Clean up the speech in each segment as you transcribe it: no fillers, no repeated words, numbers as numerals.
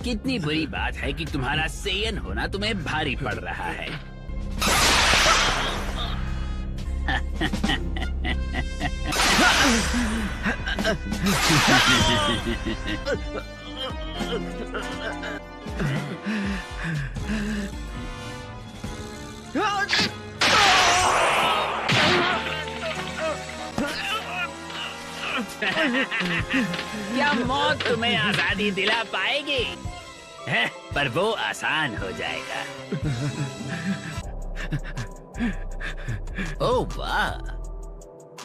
कितनी बुरी बात है कि तुम्हारा सेयन होना तुम्हें भारी पड़ रहा है। क्या मौत तुम्हें आजादी दिला पाएगी? है, पर वो आसान हो जाएगा। ओह वाह,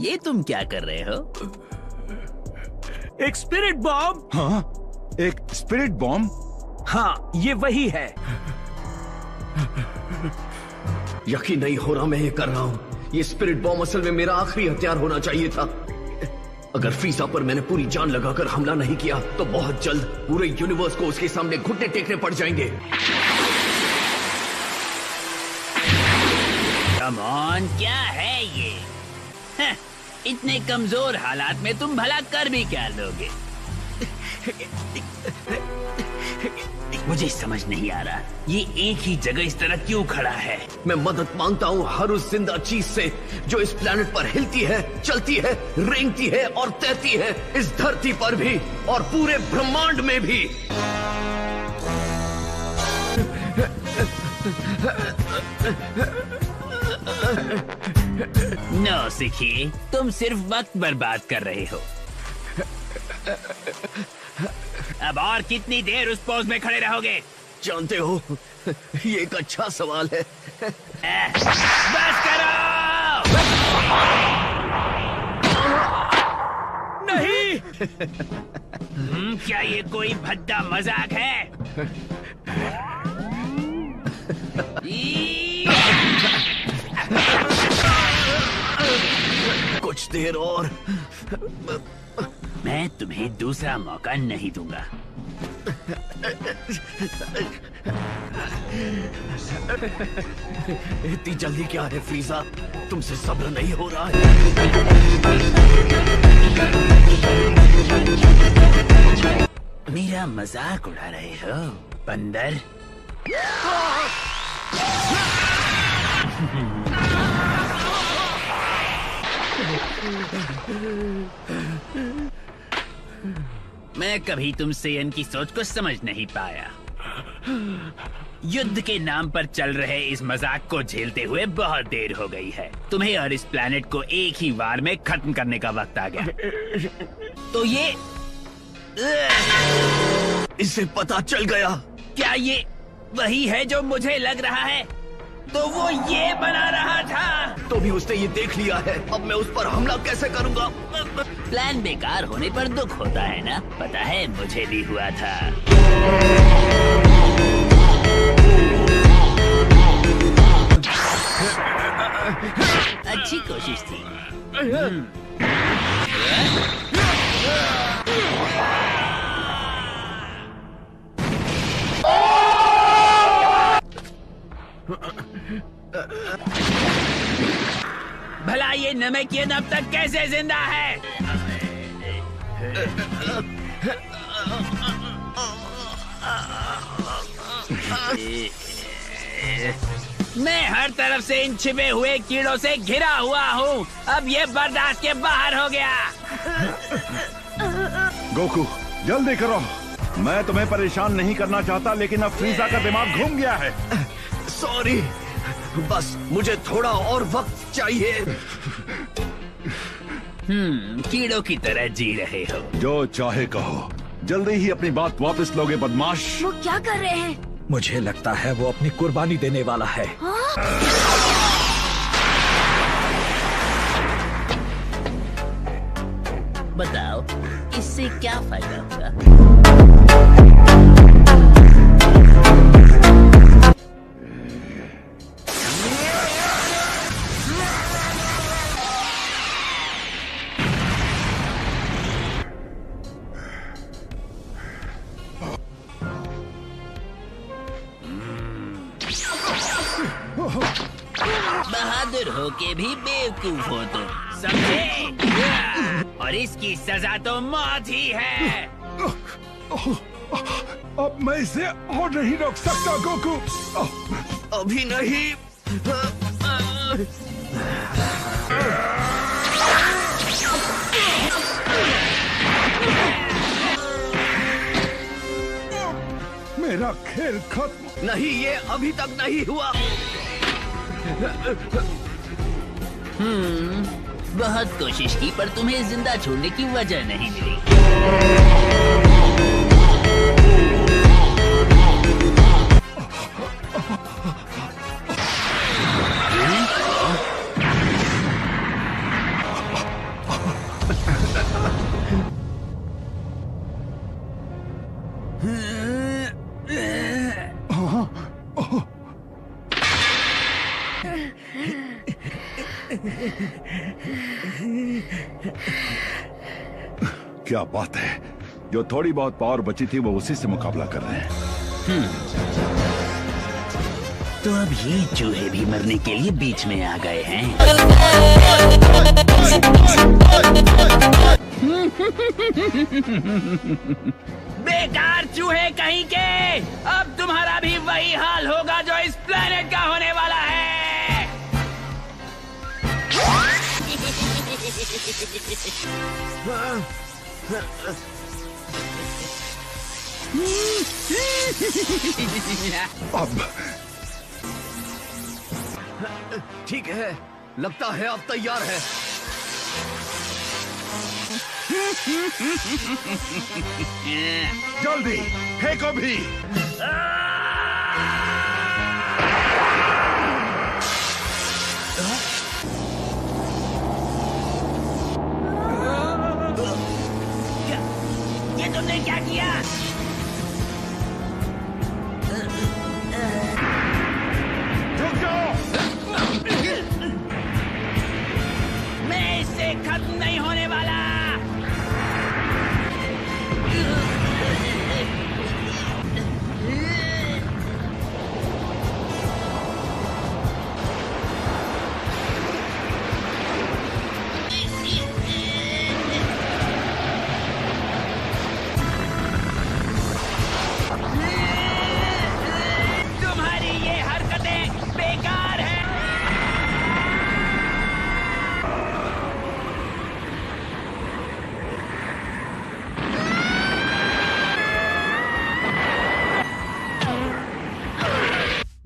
ये तुम क्या कर रहे हो? एक स्पिरिट बॉम्ब। हाँ, एक स्पिरिट बॉम्ब। हाँ, ये वही है। यकीन नहीं हो रहा मैं ये कर रहा हूँ। ये स्पिरिट बॉम्ब असल में मेरा आखिरी हथियार होना चाहिए था। अगर फ्रीजा पर मैंने पूरी जान लगाकर हमला नहीं किया तो बहुत जल्द पूरे यूनिवर्स को उसके सामने घुटने टेकने पड़ जाएंगे। कम ऑन, क्या है ये? हैं, इतने कमजोर हालात में तुम भला कर भी क्या लोगे? मुझे समझ नहीं आ रहा, ये एक ही जगह इस तरह क्यों खड़ा है? मैं मदद मांगता हूँ हर उस जिंदा चीज से जो इस प्लेनेट पर हिलती है, चलती है, रेंगती है और तैरती है, इस धरती पर भी और पूरे ब्रह्मांड में भी। नो सिखी, तुम सिर्फ वक्त बर्बाद कर रहे हो। अब और कितनी देर उस पोज में खड़े रहोगे? जानते हो, ये एक अच्छा सवाल है। बस करो! नहीं। क्या ये कोई भद्दा मजाक है? कुछ देर और। मैं तुम्हें दूसरा मौका नहीं दूंगा। इतनी जल्दी क्या है फ्रीजा? तुमसे सब्र नहीं हो रहा है। मेरा मजाक उड़ा रहे हो बंदर? मैं कभी तुम सेयन की सोच को समझ नहीं पाया। युद्ध के नाम पर चल रहे इस मजाक को झेलते हुए बहुत देर हो गई है। तुम्हें और इस प्लेनेट को एक ही वार में खत्म करने का वक्त आ गया। तो ये इसे पता चल गया। क्या ये वही है जो मुझे लग रहा है? तो वो ये बना रहा था। तो भी उसने ये देख लिया है। अब मैं उस पर हमला कैसे करूंगा? प्लान बेकार होने पर दुख होता है ना? पता है, मुझे भी हुआ था। अच्छी कोशिश थी। भला ये नमकीन अब तक कैसे जिंदा है? मैं हर तरफ से इन छिपे हुए कीड़ों से घिरा हुआ हूँ। अब ये बर्दाश्त के बाहर हो गया। गोकू, जल्दी करो। मैं तुम्हें परेशान नहीं करना चाहता, लेकिन अब फ्रीजा का दिमाग घूम गया है। सॉरी, बस मुझे थोड़ा और वक्त चाहिए। कीड़ों की तरह जी रहे हो। जो चाहे कहो, जल्दी ही अपनी बात वापस लोगे बदमाश। वो क्या कर रहे हैं? मुझे लगता है वो अपनी कुर्बानी देने वाला है। बताओ, इससे क्या फायदा होगा? बहादुर होके भी बेवकूफ हो तुम, समझे? और इसकी सजा तो मौत ही है। अब मैं इसे और नहीं रोक सकता गोकू। अभी नहीं। मेरा खेल खत्म। नहीं, ये अभी तक नहीं हुआ। बहुत कोशिश की पर तुम्हें जिंदा छोड़ने की वजह नहीं मिली। क्या बात है, जो थोड़ी बहुत पावर बची थी वो उसी से मुकाबला कर रहे हैं। तो अब ये चूहे भी मरने के लिए बीच में आ गए हैं। बेकार चूहे कहीं के, अब तुम्हारा भी वही हाल होगा जो इस प्लेनेट का होने वाला है। अब ठीक है, लगता है अब तैयार है। जल्दी फेंको भी। ये तुमने क्या किया? रुक जाओ। मैं इससे खत्म नहीं होने वाला। तुम्हारी ये हरकतें बेकार हैं।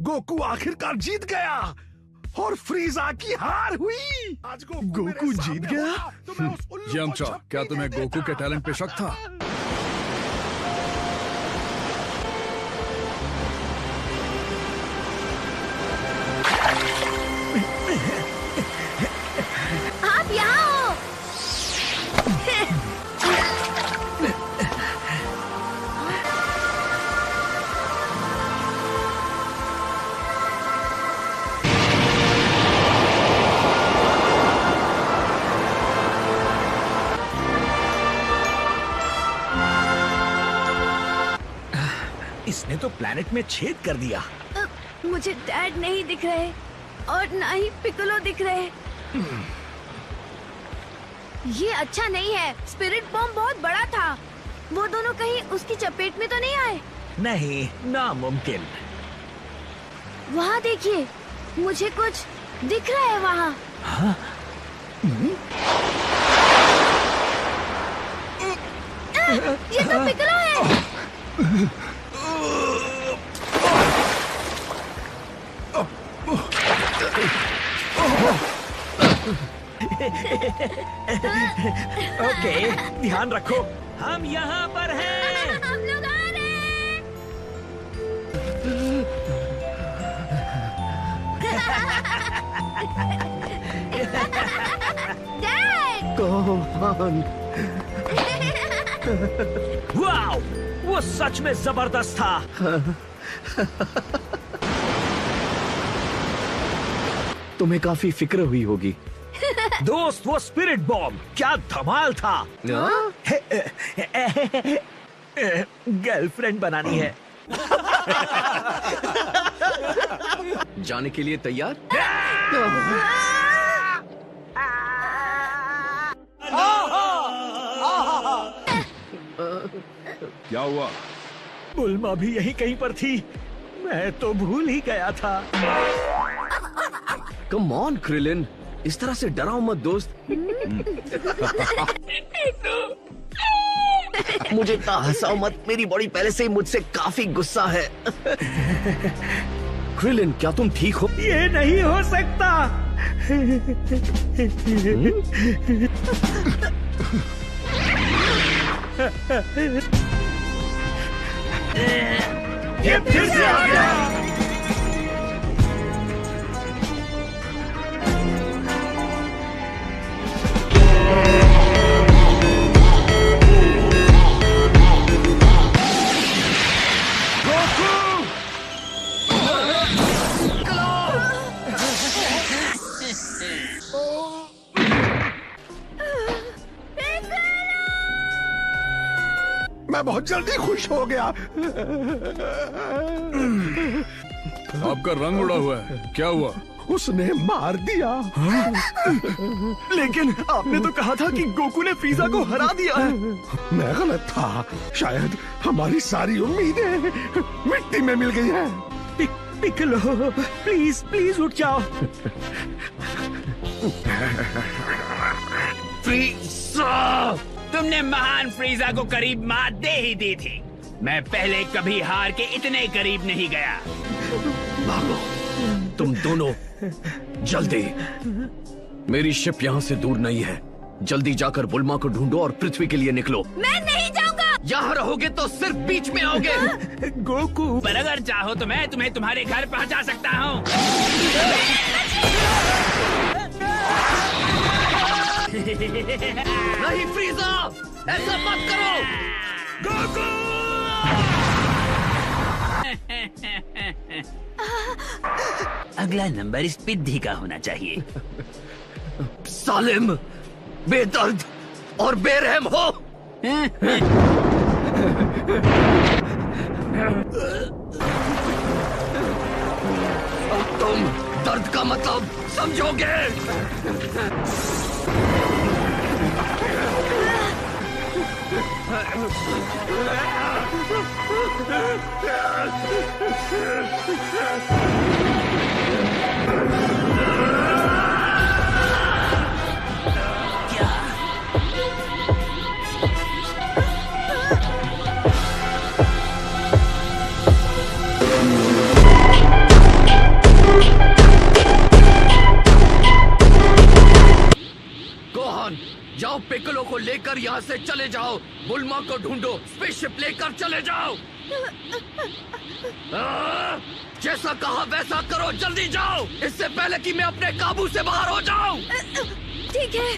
गोकू आखिरकार जीत गया और फ्रीजा की हार हुई। आज गोकू जीत गया। यमचा, क्या तुम्हें गोकू के टैलेंट पे शक था? आप यहाँ हो। इसने तो प्लेनेट में छेद कर दिया। मुझे डैड नहीं दिख रहे और ना ही पिकोलो दिख रहे। ये अच्छा नहीं है। स्पिरिट बॉम्ब बहुत बड़ा था। वो दोनों कहीं उसकी चपेट में तो नहीं आए? नहीं, नामुमकिन। वहाँ देखिए, मुझे कुछ दिख रहा है वहाँ। ये तो पिकोलो है। ओके, ध्यान रखो, हम यहाँ पर हैं। हम लोग आ रहे हैं। डैड! कौन? वाओ, वो सच में जबरदस्त था। तुम्हें काफी फिक्र हुई होगी। दोस्त, वो स्पिरिट बॉम्ब क्या धमाल था। गर्लफ्रेंड बनानी है। जाने के लिए तैयार? क्या हुआ? बुल्मा भी यहीं कहीं पर थी, मैं तो भूल ही गया था। कम ऑन क्रिलिन, इस तरह से डराओ मत दोस्त। मुझे इतना हंसाओ मत, मेरी बॉडी पहले से ही मुझसे काफी गुस्सा है। क्रिलिन, क्या तुम ठीक हो? ये नहीं हो सकता। ये फिर से आ गया। मैं बहुत जल्दी खुश हो गया। आपका रंग उड़ा हुआ है, क्या हुआ? उसने मार दिया। लेकिन आपने तो कहा था कि गोकू ने फ्रीजा को हरा दिया है। मैं गलत था, शायद हमारी सारी उम्मीदें मिट्टी में मिल गई है। पिकलो, प्लीज प्लीज उठ जाओ। फ्रीजा, तुमने महान फ्रीजा को करीब मात दे ही दी थी। मैं पहले कभी हार के इतने करीब नहीं गया। भागो तुम दोनों, जल्दी। मेरी शिप यहाँ से दूर नहीं है। जल्दी जाकर बुल्मा को ढूंढो और पृथ्वी के लिए निकलो। मैं नहीं जाऊंगा। यहाँ रहोगे तो सिर्फ बीच में आओगे। गोकू, पर अगर चाहो तो मैं तुम्हें तुम्हारे घर पहुंचा सकता हूँ। नहीं फ्रीजा, ऐसा मत करो। गोकू! अगला नंबर इस पिद्धी का होना चाहिए। सालिम, बेदर्द और बेरहम हो। तुम दर्द का मतलब समझोगे। गोहान, जाओ पिकलो को लेकर यहाँ से चले जाओ। बुल्मा को ढूंढो, स्पेसशिप लेकर चले जाओ। जैसा कहा वैसा करो, जल्दी जाओ, इससे पहले कि मैं अपने काबू से बाहर हो जाऊं। ठीक है।